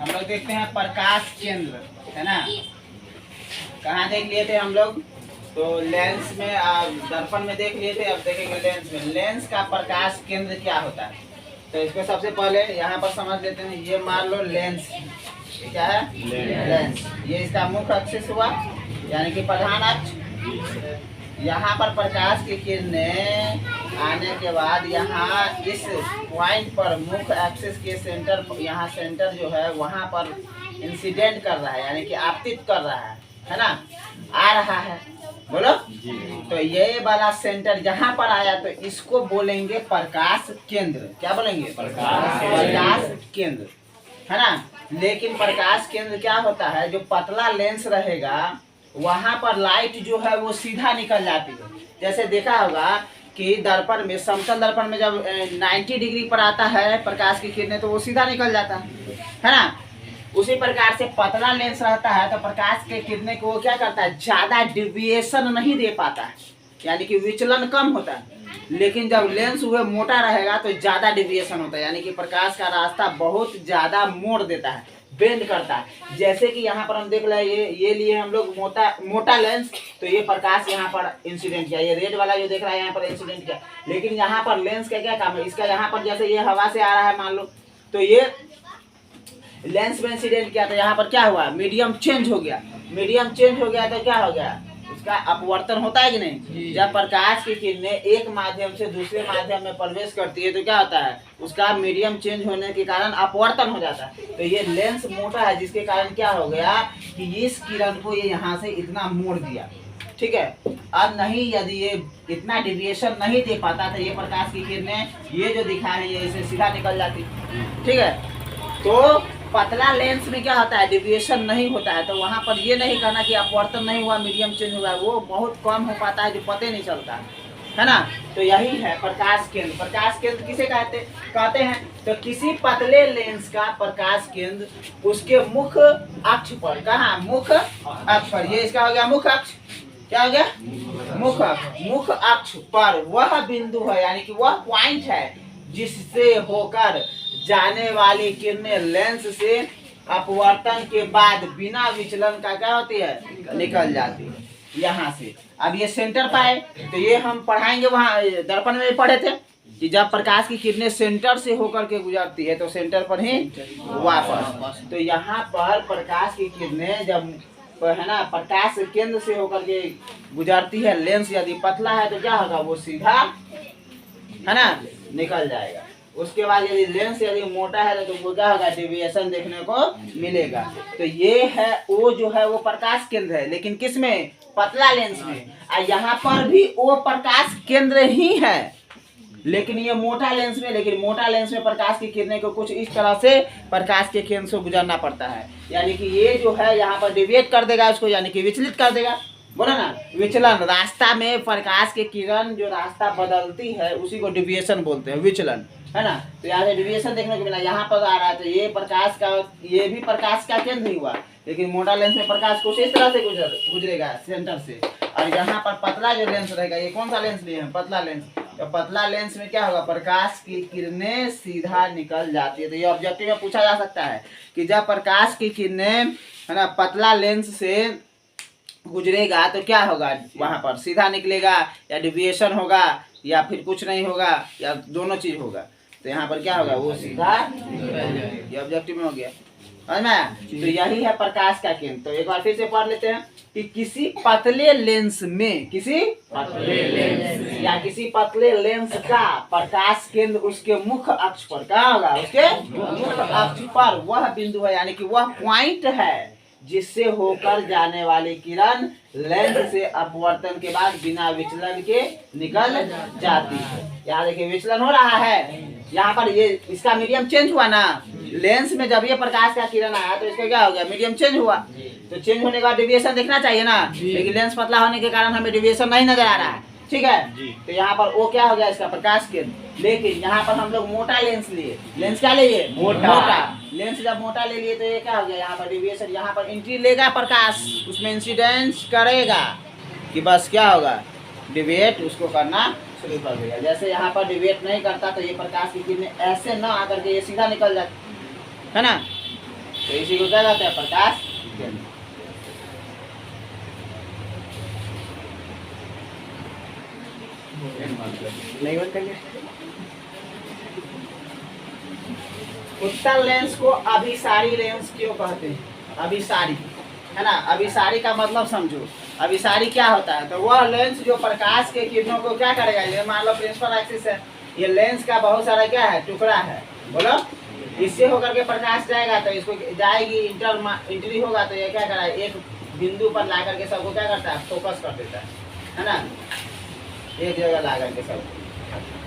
हम लोग देखते हैं प्रकाश केंद्र, है ना। कहाँ देख लिए थे हम लोग? तो लेंस में, दर्पण में देख लिए थे। अब देखेंगे लेंस में। लेंस का प्रकाश केंद्र क्या होता है? तो इसको सबसे पहले यहाँ पर समझ लेते हैं। ये मान लो लेंस, ये क्या है? लेंस। ये इसका मुख्य अक्ष हुआ, यानी कि प्रधान अक्ष। यहाँ पर प्रकाश की किरणें आने के बाद यहाँ इस पॉइंट पर मुख्य एक्सिस के सेंटर, यहाँ सेंटर जो है वहाँ पर इंसिडेंट कर रहा है, यानी कि आपतित कर रहा है ना, आ रहा है। बोलो। तो ये वाला सेंटर जहाँ पर आया तो इसको बोलेंगे प्रकाश केंद्र। क्या बोलेंगे? प्रकाश केंद्र, है ना। लेकिन प्रकाश केंद्र क्या होता है? जो पतला लेंस रहेगा वहां पर लाइट जो है वो सीधा निकल जाती है। जैसे देखा होगा कि दर्पण में, समतल दर्पण में जब 90 डिग्री पर आता है प्रकाश की किरणें तो वो सीधा निकल जाता है ना। उसी प्रकार से पतला लेंस रहता है तो प्रकाश के किरणें को वो क्या करता है? ज्यादा डिविएशन नहीं दे पाता है, यानी कि विचलन कम होता है। लेकिन जब लेंस हुए मोटा रहेगा तो ज्यादा डिविएशन होता है, यानी कि प्रकाश का रास्ता बहुत ज्यादा मोड़ देता है, बेंड करता है। जैसे कि यहाँ पर हम देख रहे हैं, ये लिए हम लोग मोटा लेंस, तो ये प्रकाश यहाँ पर इंसिडेंट किया। ये रेड वाला जो देख रहा है यहाँ पर इंसिडेंट किया। लेकिन यहाँ पर लेंस का क्या काम है? इसका यहाँ पर जैसे ये हवा से आ रहा है मान लो, तो ये लेंस में इंसिडेंट किया तो यहाँ पर क्या हुआ? मीडियम चेंज हो गया। मीडियम चेंज हो गया तो क्या हो गया? उसका अपवर्तन होता है कि नहीं? जब प्रकाश की किरणें एक माध्यम से दूसरे माध्यम में प्रवेश करती है तो क्या होता है? उसका मीडियम चेंज होने के कारण अपवर्तन हो जाता है। तो ये लेंस मोटा है, जिसके कारण क्या हो गया कि इस किरण को ये यहाँ से इतना मोड़ दिया। ठीक है। अब नहीं, यदि ये इतना डिविएशन नहीं दे पाता तो ये प्रकाश की किरणें ये जो दिखा है ये इसे सीधा निकल जाती। ठीक है। तो पतला लेंस में क्या होता है? डिविएशन नहीं होता है, तो वहां पर ये नहीं कहना कि अपवर्तन नहीं हुआ, मीडियम चेंज हुआ, वो बहुत कम हो पाता है जो पता नहीं चलता है ना। तो यही है प्रकाश केंद्र। प्रकाश केंद्र किसे कहते हैं? तो किसी पतले लेंस का प्रकाश केंद्र उसके मुख्य अक्ष पर, कहाँ? मुख्य अक्ष पर। ये इसका हो गया मुख्य अक्ष। क्या हो गया? मुख्य अक्ष। मुख्य अक्ष पर वह बिंदु है, यानी कि वह पॉइंट है जिससे होकर जाने वाली किरणें लेंस से अपवर्तन के बाद बिना विचलन का क्या होती है? निकल जाती है यहाँ से। अब ये सेंटर पर है तो ये हम पढ़ाएंगे, वहाँ दर्पण में पढ़े थे कि जब प्रकाश की किरणें सेंटर से होकर के गुजरती है तो सेंटर पर ही वापस। तो यहाँ पर प्रकाश की किरणें जब, है ना, प्रकाश केंद्र से होकर के गुजरती है, लेंस यदि पतला है तो क्या होगा? वो सीधा, है ना, निकल जाएगा। उसके बाद यदि लेंस यदि मोटा है तो वो क्या होगा? डेविएशन देखने को मिलेगा। तो ये है वो जो है वो प्रकाश केंद्र है, लेकिन किस में? पतला लेंस में। और यहाँ पर भी वो प्रकाश केंद्र ही है, लेकिन ये मोटा लेंस में। लेकिन मोटा लेंस में प्रकाश की किरणें को कुछ इस तरह से प्रकाश के केंद्र से गुजरना पड़ता है, यानी कि ये जो है यहाँ पर डिविएट कर देगा उसको, यानी कि विचलित कर देगा। बोला ना, विचलन। रास्ता में प्रकाश के किरण जो रास्ता बदलती है उसी को डिविएशन बोलते हैं, विचलन, है ना। तो यहाँ से डिविएशन देखने को मिला, यहाँ पर आ रहा है तो ये प्रकाश का, ये भी प्रकाश का केंद्र ही हुआ। लेकिन मोटा लेंस में प्रकाश कुछ इस तरह से गुजरेगा सेंटर से। और यहाँ पर पतला जो लेंस रहेगा, ये कौन सा लेंस लिए हैं? पतला लेंस। तो पतला लेंस में क्या होगा? प्रकाश की किरणें सीधा निकल जाती है। तो ये ऑब्जेक्टिव में पूछा जा सकता है कि जब प्रकाश की किरणें, है ना, पतला लेंस से गुजरेगा तो क्या होगा? वहां पर सीधा निकलेगा, या डिविएशन होगा, या फिर कुछ नहीं होगा, या दोनों चीज होगा। तो यहाँ पर क्या होगा? वो सीधा। ये ऑब्जेक्टिव में हो गया, समझ में आया? तो यही है प्रकाश का केंद्र। तो एक बार फिर से पढ़ लेते हैं कि किसी पतले लेंस में, किसी पतले लेंस या किसी पतले लेंस का प्रकाश केंद्र उसके मुख्य अक्ष पर, कहाँ होगा? उसके मुख्य अक्ष पर वह बिंदु है, यानी कि वह पॉइंट है जिससे होकर जाने वाली किरण लेंस से अपवर्तन के बाद बिना विचलन के निकल जाती है। यहाँ देखिए विचलन हो रहा है, यहाँ पर ये इसका मीडियम चेंज हुआ ना। लेंस में जब ये प्रकाश का किरण आया तो इसका क्या हो गया? मीडियम चेंज हुआ। तो चेंज होने के बाद डिविएशन देखना चाहिए ना, लेकिन लेंस पतला होने के कारण हमें डिविएशन नहीं नजर आ रहा है। ठीक है। तो यहाँ पर वो क्या हो गया? इसका प्रकाश केंद्र। लेकिन यहाँ पर हम लोग मोटा लेंस लिए। लेंस क्या लिए? मोटा लेंस। जब मोटा ले लिए तो ये क्या हो गया? यहाँ पर डिविएशन, यहाँ पर एंट्री लेगा प्रकाश, उसमें इंसिडेंस करेगा कि बस क्या होगा? डिविएट उसको करना शुरू कर देगा। जैसे यहाँ पर डिविएट नहीं करता तो ये प्रकाश की किरणें ऐसे न आकर के ये सीधा निकल जाती है ना। तो इसी को क्या कहते हैं? प्रकाश केंद्र। नहीं बंद करिए। उत्तल लेंस को अभिसारी लेंस क्यों कहते हैं? अभिसारी है ना, अभिसारी का मतलब समझो। अभिसारी क्या होता है? तो वह लेंस जो प्रकाश के किरणों को क्या करेगा, ये मान लो प्रिंसिपल एक्सिस है, ये लेंस का बहुत सारा क्या है, टुकड़ा है, बोलो। इससे होकर के प्रकाश जाएगा तो इसको जाएगी इंटरी होगा तो ये क्या करा, एक बिंदु पर ला करके सबको क्या करता है, फोकस कर देता है ना, एक जगह ला करके सब।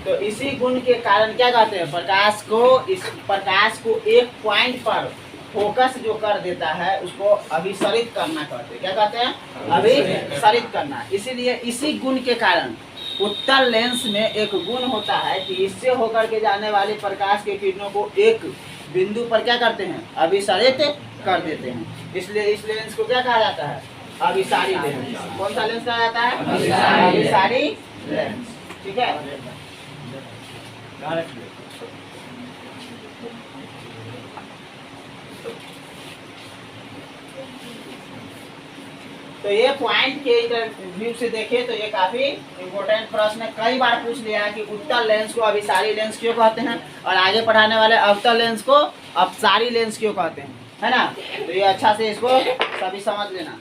तो इसी गुण के कारण क्या कहते हैं, प्रकाश को एक पॉइंट पर फोकस जो कर देता है उसको अभिसरित करना कहते हैं। क्या कहते हैं? अभिसरित करना। इसीलिए इसी गुण के कारण उत्तल लेंस में एक गुण होता है कि इससे होकर के जाने वाली प्रकाश के किरणों को एक बिंदु पर क्या करते हैं, अभिसरित कर देते हैं। इसलिए इस लेंस को क्या कहा जाता है, अभिसारी लेंस। कौन सा लेंस कहा जाता है? अभिसारी लेंस। ठीक है। तो ये पॉइंट के व्यू से देखें तो ये काफी इम्पोर्टेंट प्रश्न है, कई बार पूछ लिया है कि उत्तल लेंस को अभिसारी लेंस क्यों कहते हैं, और आगे पढ़ाने वाले अवतल लेंस को अपसारी लेंस क्यों कहते हैं, है ना। तो ये अच्छा से इसको सभी समझ लेना।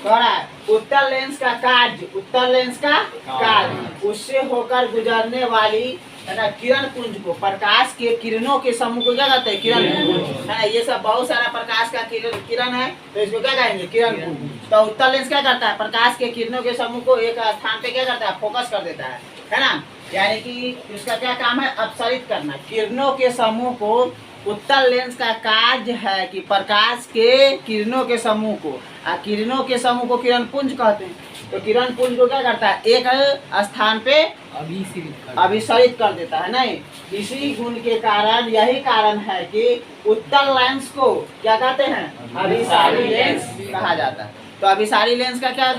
कह रहा है उत्तल लेंस का कार्य, उत्तल लेंस का कार्य उससे होकर गुजरने वाली है ना किरण पुंज को, प्रकाश के किरणों के समूह को क्या कहते हैं, किरण पुंज, है ना। ये सब बहुत सारा प्रकाश का किरण है तो इसको क्या कहेंगे, किरण पुंज। तो उत्तल लेंस क्या करता है, प्रकाश के किरणों के समूह को एक स्थान पे क्या करता है, फोकस कर देता है ना। यानी कि इसका क्या काम है, अपसरित करना। किरणों के समूह को, उत्तल लेंस का कार्य है कि प्रकाश के किरणों के समूह को, किरणों के समूह को किरण पुंज कहते हैं। तो किरण पुंज को क्या करता है, एक स्थान पे अभिसरित कर देता है। नहीं, इसी गुण के कारण, यही कारण है कि उत्तल लेंस को क्या कहते हैं, अभिसारी लेंस कहा जाता है। तो अभिसारी लेंस का क्या,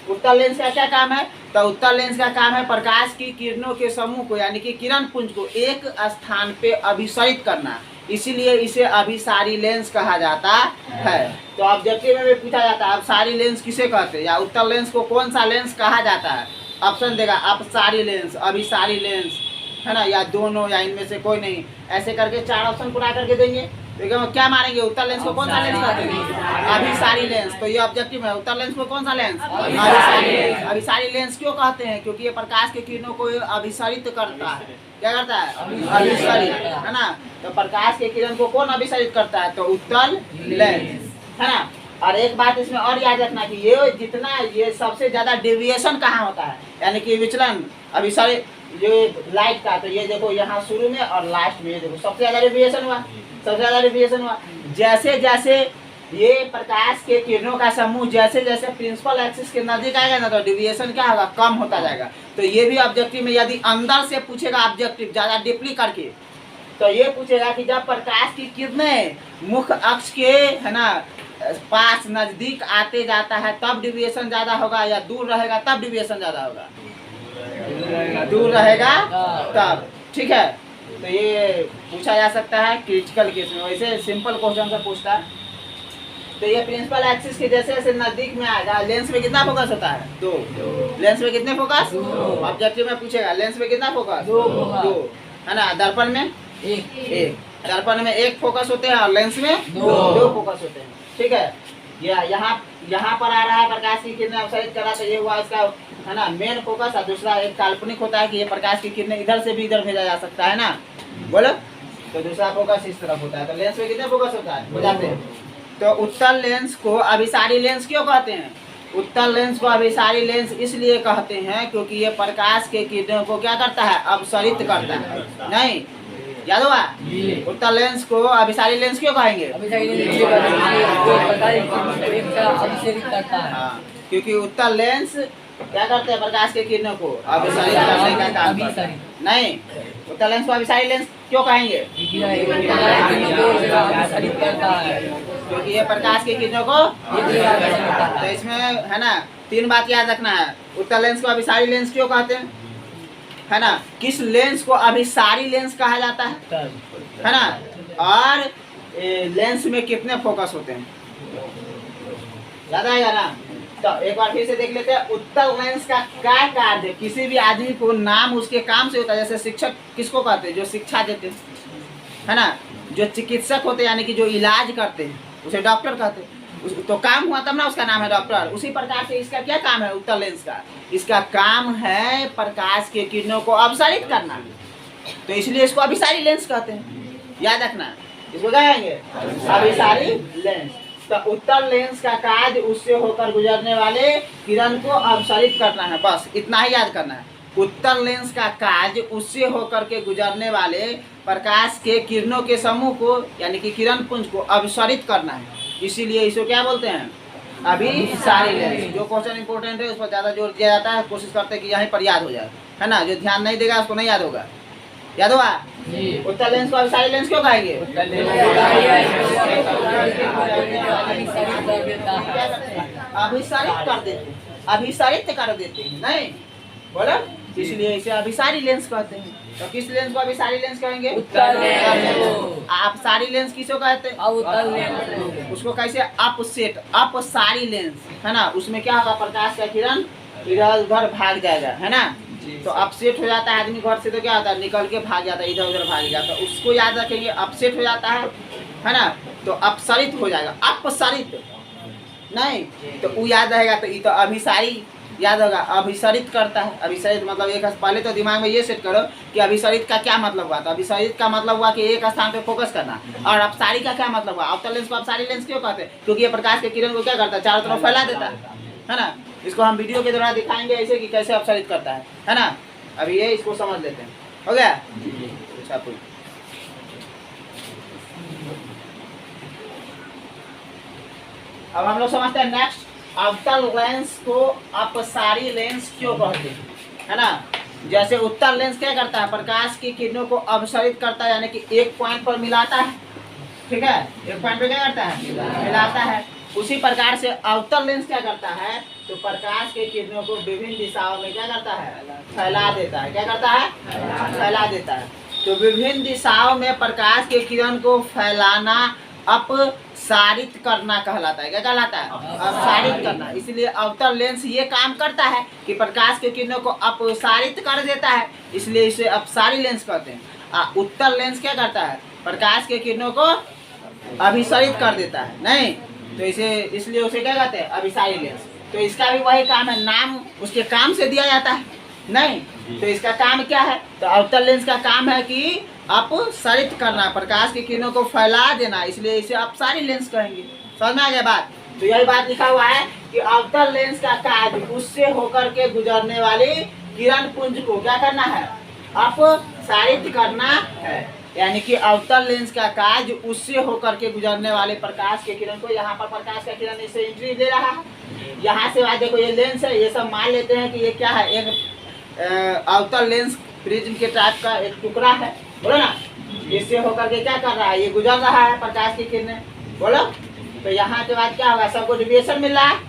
उत्तल लेंस का क्या काम है, तो उत्तल लेंस का काम है प्रकाश की किरणों के समूह को यानी कि किरण पुंज को एक स्थान पे अभिसरित करना, इसीलिए इसे अभिसारी लेंस कहा जाता है। तो ऑब्जेक्टिव में भी पूछा जाता है अभिसारी लेंस किसे कहते हैं, या उत्तल लेंस को कौन सा लेंस कहा जाता है। ऑप्शन देगा अपसारी लेंस, अभिसारी लेंस, है ना, या दोनों, या इनमें से कोई नहीं। ऐसे करके 4 ऑप्शन पूरा करके देंगे तो क्या मारेंगे, उत्तल लेंस को कौन सा लेंस कहते हैं, अभिसारी लेंस। तो ये ऑब्जेक्टिव है, उत्तल लेंस को कौन सा लेंस, अभिसारी लेंस। अभिसारी लेंस क्यों कहते हैं, क्योंकि ये प्रकाश के किरणों को अभिसरित करता है। क्या करता है, अभिसरित, है ना। तो प्रकाश के किरण को कौन अभिसरित करता है, तो उत्तल लेंस, है ना। और एक बात इसमें और याद रखना कि ये जितना, ये सबसे ज्यादा डेविएशन कहाँ होता है, यानी कि विचलन अभिसरित ये लाइट का, तो ये देखो यहाँ शुरू में और लास्ट में, ये देखो सबसे ज्यादा डेविएशन हुआ, सबसे ज्यादा डेविएशन हुआ। जैसे जैसे ये प्रकाश के किरणों का समूह जैसे जैसे प्रिंसिपल एक्सिस के नजदीक आएगा ना, तो डेविएशन क्या होगा, कम होता जाएगा। तो ये भी ऑब्जेक्टिव में यदि अंदर से पूछेगा ऑब्जेक्टिव ज्यादा डीपली करके, तो ये पूछेगा कि जब प्रकाश की किरणें मुख्य अक्ष के, है ना, पास नजदीक आते जाता है तब डेविएशन ज्यादा होगा, या दूर रहेगा तब डेविएशन ज्यादा होगा, दूर रहेगा तब। ठीक है। तो ये पूछा जा सकता है क्रिटिकल केस में, वैसे सिंपल क्वेश्चन से पूछता है। तो ये प्रिंसिपल एक्सिस के जैसे जैसे नजदीक में आएगा, लेंस में कितना फोकस होता है, 2। लेंस में कितने फोकस, ऑब्जेक्टिव में पूछेगा लेंस में कितना फोकस, 2, है ना। दर्पण में 1, दर्पण में 1 फोकस होते हैं और लेंस में 2 फोकस होते हैं। ठीक है। यहाँ पर आ रहा है प्रकाश की किरणें अवसरित करा, तो ये हुआ इसका, है ना, मेन फोकस। और दूसरा एक काल्पनिक होता है कि ये प्रकाश की किरणें इधर से भी इधर भेजा जा सकता है ना, बोलो। तो दूसरा फोकस इस तरफ होता है। तो लेंस में कितने फोकस होता है, हो जाते हैं। तो उत्तल लेंस को अभिसारी लेंस क्यों कहते हैं, उत्तल लेंस को अभिसारी लेंस इसलिए कहते हैं क्योंकि ये प्रकाश के किरणों को क्या करता है, अपसरित करता है। नहीं, याद हुआ, उत्तल लेंस को अभिसारी लेंस क्यों कहेंगे, हाँ, क्योंकि उत्तल लेंस क्या करते हैं, प्रकाश के किरणों को अभिसरित करने का काम करते हैं। नहीं, उत्तल लेंस को अभिसारी लेंस क्यों कहेंगे, क्योंकि ये प्रकाश के किरणों को, तो इसमें, है ना, 3 बात याद रखना है। उत्तल लेंस को अभिसारी लेंस क्यों कहते हैं, है ना, किस लेंस को अभिसारी लेंस कहा जाता है ना, और लेंस में कितने फोकस होते हैं, याद आएगा ना। तो एक बार फिर से देख लेते हैं, उत्तल लेंस का क्या कार्य है। किसी भी आदमी को नाम उसके काम से होता है। जैसे शिक्षक किसको कहते हैं, जो शिक्षा देते हैं, है ना। जो चिकित्सक होते हैं यानी कि जो इलाज करते हैं, उसे डॉक्टर कहते हैं। तो काम हुआ तब ना उसका नाम है डॉक्टर। उसी प्रकार से इसका क्या काम है उत्तल लेंस का, इसका काम है प्रकाश के किरणों को अपसारित करना। तो इसलिए इसको अभिसारी लेंस कहते हैं, याद रखना। इसको क्या कहेंगे, अभिसारी लेंस। तो उत्तल लेंस का कार्य उससे होकर गुजरने वाले किरण को अपसारित करना है, बस इतना ही याद करना है। उत्तल लेंस का कार्य उससे होकर के गुजरने वाले प्रकाश के किरणों के समूह को यानी कि किरण पुंज को अपसारित करना है। इसीलिए इसको क्या बोलते हैं, अभिसारी लेंस। जो क्वेश्चन इंपॉर्टेंट है उस पर ज़्यादा जोर दिया जाता है। कोशिश करते हैं कि यहीं पर याद हो जाए, है ना। जो ध्यान नहीं देगा उसको नहीं याद होगा। याद हुआ, उत्तल लेंस को अभिसारी लेंस क्यों कहेंगे, अभिसारित कर देते, अभिसारित कर देते हैं, नहीं बोला, इसलिए इसे अभिसारी लेंस कहते हैं। तो किस लेंस को अभिसारी लेंस कहेंगे, उत्तल लेंस। अपसारी लेंस किसको कहते हैं, उत्तल लेंस। उसको कैसे, अपसेट, अपसारी लेंस, है ना। उसमें क्या होगा, प्रकाश का किरण इधर उधर भाग जाएगा, है ना। तो अपसेट हो जाता है आदमी घर से, तो क्या होता है, निकल के भाग जाता है, इधर उधर भाग जाता है। उसको याद रखेंगे, अपसेट हो जाता है ना। तो अपसारित हो जाएगा, अपसारित नहीं, तो वो याद रहेगा। तो ये तो अभिसारी याद होगा, अभिसारित करता है। अभिसारित मतलब एक, पहले तो दिमाग में ये सेट करो कि अभिसारित का क्या मतलब हुआ। तो अभिसारित का मतलब हुआ कि एक स्थान पे फोकस करना। और अपसारी का क्या मतलब हुआ, अवतल लेंस को अपसारी लेंस क्यों कहते हैं, क्योंकि ये प्रकाश के किरण को क्या करता है, चारों तरफ फैला देता है ना। इसको हम वीडियो के दौरान दिखाएंगे ऐसे कि कैसे अपसारित करता है ना। अभी ये इसको समझ लेते हैं, हो गया। अच्छा, अब हम लोग समझते हैं नेक्स्ट, अवतल लेंस को अपसारी लेंस क्यों कहते हैं, है ना। जैसे उत्तल लेंस क्या करता है, प्रकाश की किरणों को अपसारित करता है, यानी कि एक पॉइंट पर मिलाता है, ठीक है। एक पॉइंट पे क्या करता है, मिलाता है। उसी प्रकार से अवतल लेंस क्या करता है, तो प्रकाश के किरणों को विभिन्न दिशाओं में क्या करता है, फैला देता है। क्या करता है, फैला देता है। तो विभिन्न दिशाओं में प्रकाश के किरण को फैलाना अपसारित करना कहलाता है। क्या कहलाता है, अपसारित करना। इसलिए अवतल लेंस ये काम करता है कि प्रकाश के किरणों को अपसारित कर देता है, इसलिए इसे अपसारी लेंस कहते हैं। उत्तल लेंस क्या करता है, प्रकाश के किरणों को अभिसारित कर देता है, नहीं। तो इसे, इसलिए उसे क्या कहते हैं, अभिसारी लेंस। तो इसका भी वही काम है, नाम उसके काम से दिया जाता है, नहीं। तो इसका काम क्या है, तो अवतल लेंस का काम है कि अपसारित करना, प्रकाश की किरणों को फैला देना, इसलिए इसे अपसारी लेंस कहेंगे। समझ में आ गया बात। तो यही बात लिखा हुआ है कि अवतल लेंस का कार्य उससे होकर के गुजरने वाली किरण पुंज को क्या करना है, अपसारित करना है। यानी कि अवतल लेंस का कार्य उससे होकर के गुजरने वाले प्रकाश के किरण को, यहाँ पर प्रकाश का किरण इससे एंट्री ले रहा है, यहाँ से आज देखो ये लेंस है, ये सब मान लेते हैं कि ये क्या है, एक अवतल लेंस प्रिज्म के टाइप का एक टुकड़ा है, बोलो ना। इससे होकर के क्या कर रहा है, ये गुजर रहा है प्रकाश की किरणें, बोलो। तो यहाँ के बाद क्या होगा, सबको डिविएशन मिल रहा है,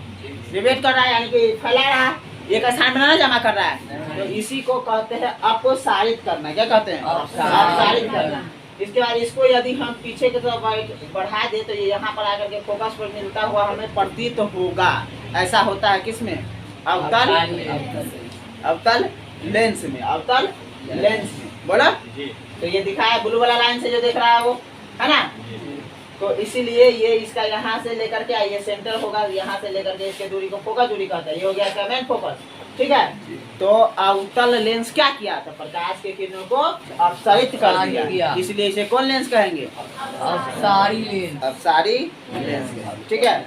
डिवेट कर रहा है, यानी कि फैला रहा है, एक स्थान बनाना जमा कर रहा है। तो इसी को कहते हैं अपसारित करना। क्या कहते हैं, अपसारित करना। इसके बाद इसको यदि हम पीछे की तरफ बढ़ा दे तो ये यहाँ पर आकर के फोकस पर मिलता हुआ हमें प्रतीत होगा। ऐसा होता है किसमें, अवतल लेंस में, अवतल लेंस में, बोला। तो ये दिखाया ब्लू वाला लाइन से जो देख रहा है वो, है ना। तो इसीलिए ये इसका यहाँ से लेकर के ये सेंटर होगा, यहाँ से लेकर के इसके दूरी को फोकस दूरी कहते हैं। ये हो गया इसका मेन फोकस, ठीक है। तो अवतल लेंस क्या किया, तो प्रकाश के किरणों को अपसारित कर दिया, इसलिए इसे कौन लेंस कहेंगे, अपसारी लेंस, अपसारी लेंस, ठीक है।